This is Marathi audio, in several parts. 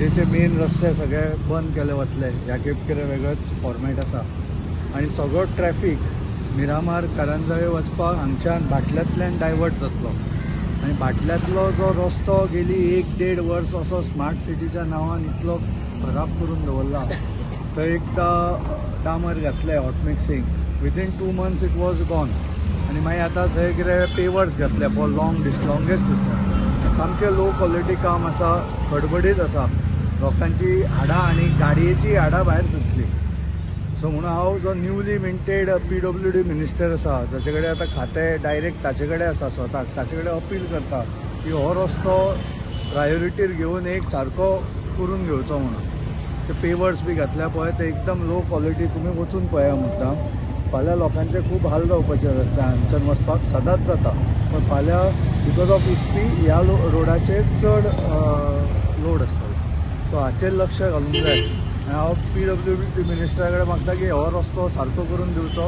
पणजेचे मेन रस्ते सगळे बंद केले वतले. ह्या खेप कितें वेगळोच फॉर्मेट आसा आनी सगळो ट्रॅफिक मिरामार कारंजावे वचपाक हांगच्यान भाटल्यातल्यान डायवर्ट जातलो. आनी भाटल्यातलो जो रस्तो गेली 1-1.5 वर्स असो स्मार्ट सिटीच्या नांवान इतलो खराब करून दवरला. थंय एकदां डामर घातले hot mixing, within 2 months it was gone. आनी मागीर आतां थंय कितें पेवर्स घातले फॉर लॉंगेस्ट डिस्टन्स. सामकें लो क्वॉलिटी काम आसा, खडबडीत आसा. लोकांची हाडां आनी गाडयेची हाडां भायर सुटली. सो म्हणून हांव जो न्यूली मिंटेड PWD मिनिस्टर आसा, ताचे कडेन आतां खातें डायरेक्ट ताचे कडेन आसा, स्वताक ताचे कडेन अपील करता की हो रस्तो प्रायोरिटीर घेवन एक सारको करून घेवचो म्हणून. ते पेवर्स बी घातल्या पळय ते एकदम लो क्वॉलिटी, तुमी वचून पळया मुद्दाम. फाल्यां लोकांचे खूब हाल जावपाचे जाता, हांगच्यान वचपाक सदांच जाता, पण फाल्यां बिकॉज ऑफ इस्पी ह्या रोडाचेर चड लोड आसता. सो हाचेर लक्ष घालूंक जाय. हांव PWD मिनिस्टरा कडेन मागता की हो रस्तो सारको करून दिवचो.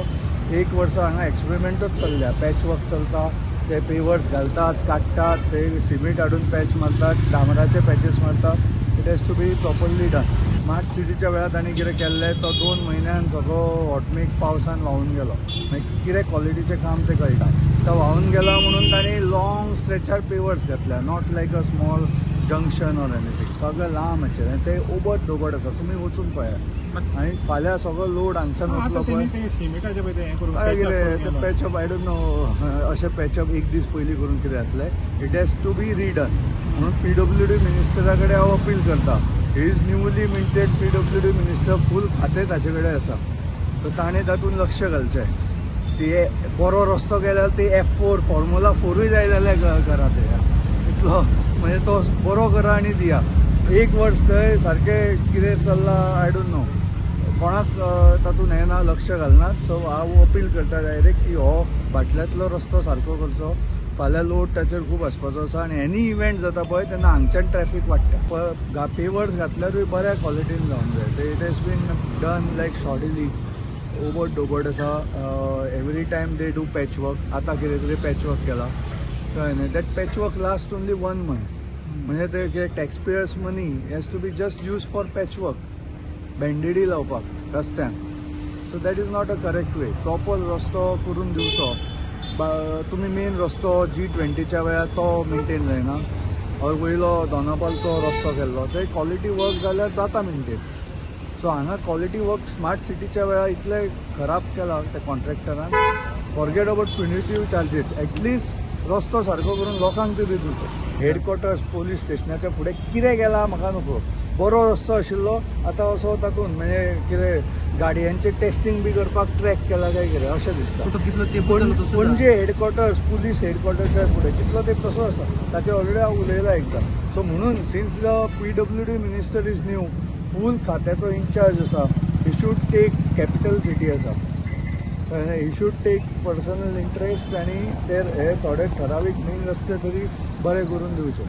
1 वर्स हांगा एक्सपेरिमेंटूच चल्ल्या, पॅच वर्क चलता, ते पेवर्स घालतात, काडटात, ते सिमेंट हाडून पॅच मारतात, डामराचे पॅचेस मारतात. It has to be properly done. Smart सिटीच्या वेळार तांणी कितें केल्लें तो 2 म्हयन्यान सगळो हॉटमिक्स पावसान व्हांवून गेलो. मागीर कितें क्वॉलिटीचें काम तें कळटा. तो व्हांवून गेला म्हणून तांणी लॉंग स्ट्रेचार पेवर्स घातल्या, not like a small junction or anything. सगळें लांबचेर आनी ते ओबड दोबड आसा, तुमी वचून पळया. आनी फाल्यां सगळो लोड हांगच्यान वचलो पळय, काय कितें ते पॅचअप आय डोंट नो, अशें पॅचअप 1 दीस पयलीं करून कितें जातलें. It has to be redone. म्हणून PWD मिनिस्टरा कडेन हांव अपील करता. He is newly minted PWD minister, full खातें ताचे कडेन आसा. सो ताणें तातूंत लक्ष घालचें. ते बरो रस्तो गेल्यार ते F4 फॉर्म्युला 4य जाय जाल्यार करा ते. इतलो म्हणजे तो बरो करा आनी दिया. 1 वर्स थंय सारकें कितें चल्लां आय डोंट नो, कोणाक तातूंत हें ना, लक्ष घालनात. सो हांव अपील करता डायरेक्ट की हो भाटल्यातलो रस्तो सारको करचो. फाल्यां लोड ताचेर खूब आसपाचो आसा आनी एनी इव्हेंट जाता पळय तेन्ना हांगच्यान ट्रॅफिक वाडटा. पेवर्स घातल्यारूय बऱ्या क्वॉलिटीन जावंक जाय. ते it has been done like shoddily, ओबड दोबड आसा. Every time they do patch work. आतां कितें तरी पॅच वर्क केला, कळ्ळें न्ही. That patch work last only 1 month. म्हणजे ते कितें tax payers money has to be just use for patch work, बँडेडी लावपाक रस्त्यान. So that is not a correct way. Proper रस्तो करून दिवचो. तुमी मेन रस्तो G20च्या वेळार तो मेंटेन जायना, और वयलो दोनापावलचो रस्तो केल्लो ते क्वॉलिटी वर्क जाल्यार जाता मेंटेन. सो हांगा क्वॉलिटी वर्क स्मार्ट सिटीच्या वेळार इतले खराब केला त्या कॉन्ट्रॅक्टरान. फॉरगेट अबाउट प्युनिटिव्ह चार्जीस, एटलिस्ट रस्तो सारको करून लोकांक तरी दिवचो. हेडक्वॉर्टर्स पोलीस स्टेशनाच्या फुडें कितें गेलां म्हाका नको. बरो रस्तो आशिल्लो, आतां असो तातूंत म्हणजे कितें गाडयांचें टेस्टिंग बी करपाक ट्रॅक केला काय कितें अशें दिसता. पणजे हेडक्वॉर्टर्स, पुलीस हेडक्वॉर्टर्सा फुडें कितलो ते तसो आसा, ताचे ऑलरेडी हांव उलयलां एकदां. सो म्हणून since the PWD minister is new, full खात्याचो इन्चार्ज आसा, he should take, capital city आसा, he should take personal interest आनी हे थोडे ठरावीक मेन रस्ते तरी बरे करून दिवचे.